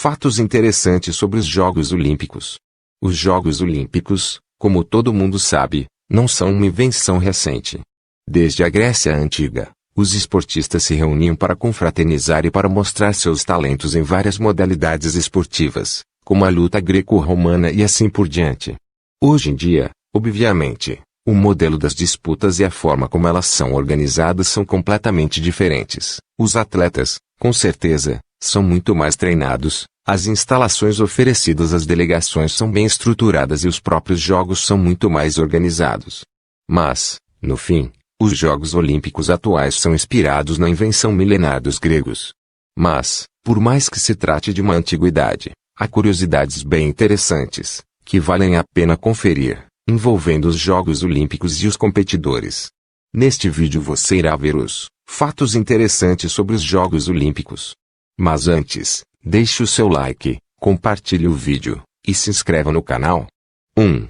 Fatos interessantes sobre os Jogos Olímpicos. Os Jogos Olímpicos, como todo mundo sabe, não são uma invenção recente. Desde a Grécia Antiga, os esportistas se reuniam para confraternizar e para mostrar seus talentos em várias modalidades esportivas, como a luta greco-romana e assim por diante. Hoje em dia, obviamente, o modelo das disputas e a forma como elas são organizadas são completamente diferentes. Os atletas, com certeza, são muito mais treinados, as instalações oferecidas às delegações são bem estruturadas e os próprios jogos são muito mais organizados. Mas, no fim, os Jogos Olímpicos atuais são inspirados na invenção milenar dos gregos. Mas, por mais que se trate de uma antiguidade, há curiosidades bem interessantes, que valem a pena conferir, envolvendo os Jogos Olímpicos e os competidores. Neste vídeo você irá ver os fatos interessantes sobre os Jogos Olímpicos. Mas antes, deixe o seu like, compartilhe o vídeo, e se inscreva no canal. 1.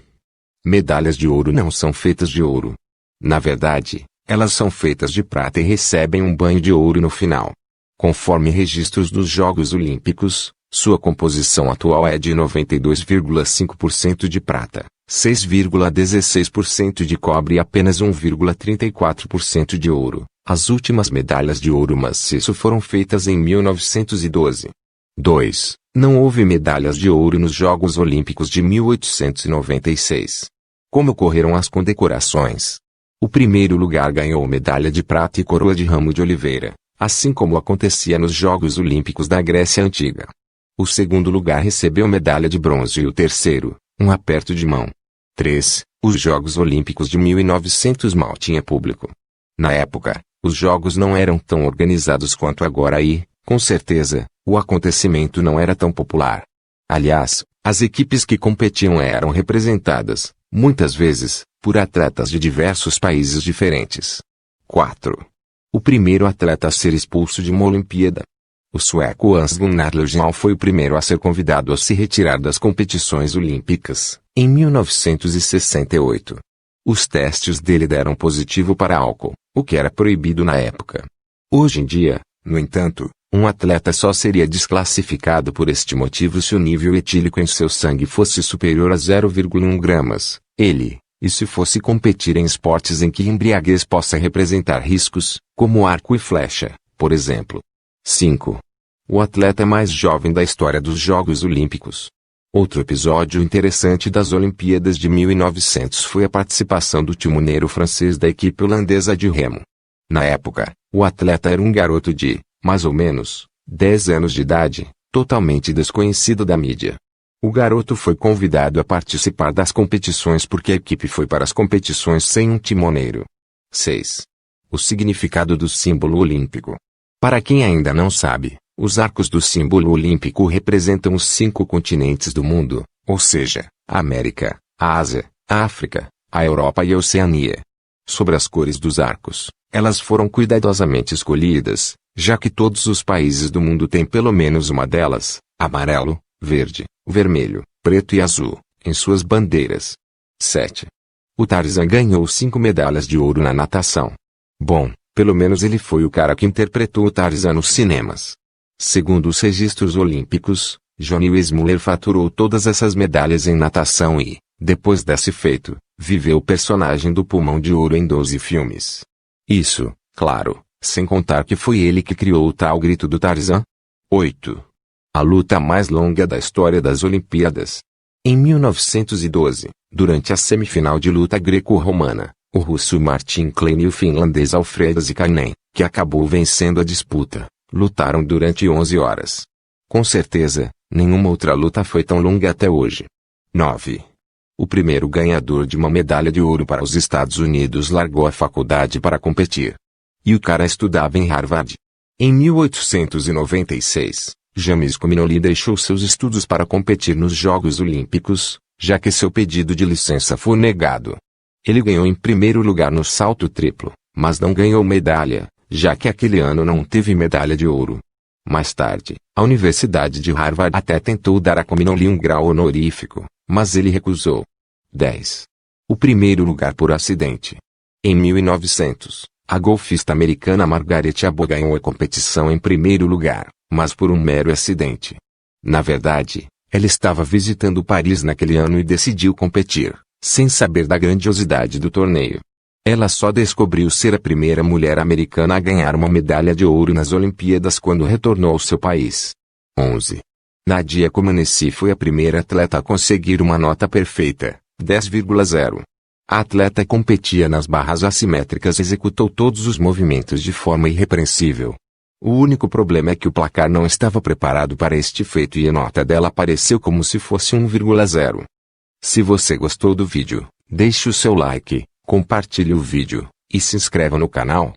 Medalhas de ouro não são feitas de ouro. Na verdade, elas são feitas de prata e recebem um banho de ouro no final. Conforme registros dos Jogos Olímpicos, sua composição atual é de 92,5% de prata, 6,16% de cobre e apenas 1,34% de ouro. As últimas medalhas de ouro maciço foram feitas em 1912. 2. Não houve medalhas de ouro nos Jogos Olímpicos de 1896. Como ocorreram as condecorações? O primeiro lugar ganhou medalha de prata e coroa de ramo de oliveira, assim como acontecia nos Jogos Olímpicos da Grécia Antiga. O segundo lugar recebeu medalha de bronze e o terceiro, um aperto de mão. 3. Os Jogos Olímpicos de 1900 mal tinha público. Na época, os jogos não eram tão organizados quanto agora e, com certeza, o acontecimento não era tão popular. Aliás, as equipes que competiam eram representadas, muitas vezes, por atletas de diversos países diferentes. 4. O primeiro atleta a ser expulso de uma Olimpíada. O sueco Hans Gunnar Löfgren foi o primeiro a ser convidado a se retirar das competições olímpicas, em 1968. Os testes dele deram positivo para álcool, o que era proibido na época. Hoje em dia, no entanto, um atleta só seria desclassificado por este motivo se o nível etílico em seu sangue fosse superior a 0,1 gramas, e se fosse competir em esportes em que embriaguez possa representar riscos, como arco e flecha, por exemplo. 5. O atleta mais jovem da história dos Jogos Olímpicos. Outro episódio interessante das Olimpíadas de 1900 foi a participação do timoneiro francês da equipe holandesa de remo. Na época, o atleta era um garoto de, mais ou menos, 10 anos de idade, totalmente desconhecido da mídia. O garoto foi convidado a participar das competições porque a equipe foi para as competições sem um timoneiro. 6. O significado do símbolo olímpico. Para quem ainda não sabe, os arcos do símbolo olímpico representam os 5 continentes do mundo, ou seja, a América, a Ásia, a África, a Europa e a Oceania. Sobre as cores dos arcos, elas foram cuidadosamente escolhidas, já que todos os países do mundo têm pelo menos uma delas, amarelo, verde, vermelho, preto e azul, em suas bandeiras. 7. O Tarzan ganhou 5 medalhas de ouro na natação. Bom, pelo menos ele foi o cara que interpretou o Tarzan nos cinemas. Segundo os registros olímpicos, Johnny Weissmuller faturou todas essas medalhas em natação e, depois desse feito, viveu o personagem do Pulmão de Ouro em 12 filmes. Isso, claro, sem contar que foi ele que criou o tal grito do Tarzan. 8. A luta mais longa da história das Olimpíadas. Em 1912, durante a semifinal de luta greco-romana, o russo Martin Klein e o finlandês Alfred Zikainen, que acabou vencendo a disputa, lutaram durante 11 horas. Com certeza, nenhuma outra luta foi tão longa até hoje. 9. O primeiro ganhador de uma medalha de ouro para os Estados Unidos largou a faculdade para competir. E o cara estudava em Harvard. Em 1896, James Comminoli deixou seus estudos para competir nos Jogos Olímpicos, já que seu pedido de licença foi negado. Ele ganhou em primeiro lugar no salto triplo, mas não ganhou medalha, já que aquele ano não teve medalha de ouro. Mais tarde, a Universidade de Harvard até tentou dar a Comminoli um grau honorífico, mas ele recusou. 10. O primeiro lugar por acidente. Em 1900, a golfista americana Margaret Chabot ganhou a competição em primeiro lugar, mas por um mero acidente. Na verdade, ela estava visitando Paris naquele ano e decidiu competir, sem saber da grandiosidade do torneio. Ela só descobriu ser a primeira mulher americana a ganhar uma medalha de ouro nas Olimpíadas quando retornou ao seu país. 11. Nadia Comaneci foi a primeira atleta a conseguir uma nota perfeita, 10,0. A atleta competia nas barras assimétricas e executou todos os movimentos de forma irrepreensível. O único problema é que o placar não estava preparado para este feito e a nota dela apareceu como se fosse 1,0. Se você gostou do vídeo, deixe o seu like, compartilhe o vídeo, e se inscreva no canal.